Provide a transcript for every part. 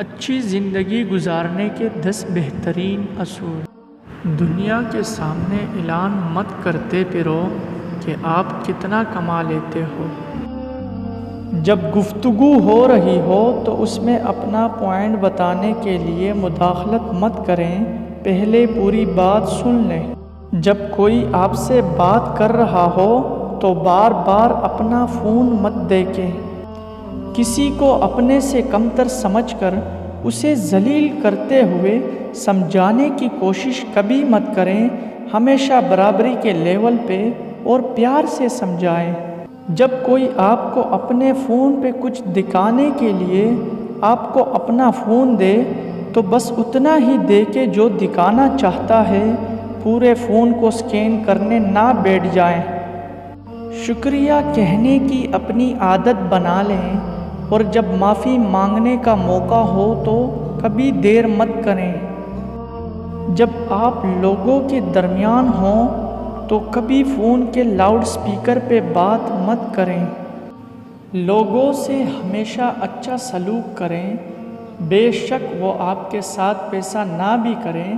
اچھی زندگی گزارنے کے 10 بہترین اصول۔ دنیا کے سامنے اعلان مت کرتے پھرو کہ آپ کتنا کما لیتے ہو۔ جب گفتگو ہو رہی ہو تو اس میں اپنا پوائنٹ بتانے کے لیے مداخلت مت کریں، پہلے پوری بات سن لیں۔ جب کوئی آپ سے بات کر رہا ہو تو بار بار اپنا فون مت دیکھیں۔ کسی کو اپنے سے کمتر سمجھ کر اسے ذلیل کرتے ہوئے سمجھانے کی کوشش کبھی مت کریں، ہمیشہ برابری کے لیول پہ اور پیار سے سمجھائیں۔ جب کوئی آپ کو اپنے فون پہ کچھ دکھانے کے لیے آپ کو اپنا فون دے تو بس اتنا ہی دے کے جو دکھانا چاہتا ہے، پورے فون کو سکین کرنے نہ بیٹھ جائیں۔ شکریہ کہنے کی اپنی عادت بنا لیں، اور جب معافی مانگنے کا موقع ہو تو کبھی دیر مت کریں۔ جب آپ لوگوں کے درمیان ہوں تو کبھی فون کے لاؤڈ سپیکر پہ بات مت کریں۔ لوگوں سے ہمیشہ اچھا سلوک کریں، بے شک وہ آپ کے ساتھ پیسہ نہ بھی کریں،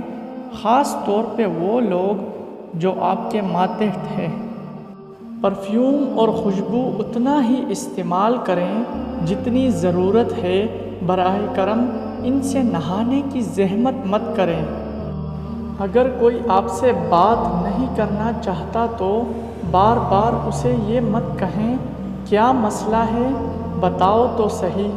خاص طور پہ وہ لوگ جو آپ کے ماتحت ہیں۔ پرفیوم اور خوشبو اتنا ہی استعمال کریں جتنی ضرورت ہے، براہ کرم ان سے نہانے کی زحمت مت کریں۔ اگر کوئی آپ سے بات نہیں کرنا چاہتا تو بار بار اسے یہ مت کہیں، کیا مسئلہ ہے، بتاؤ تو صحیح۔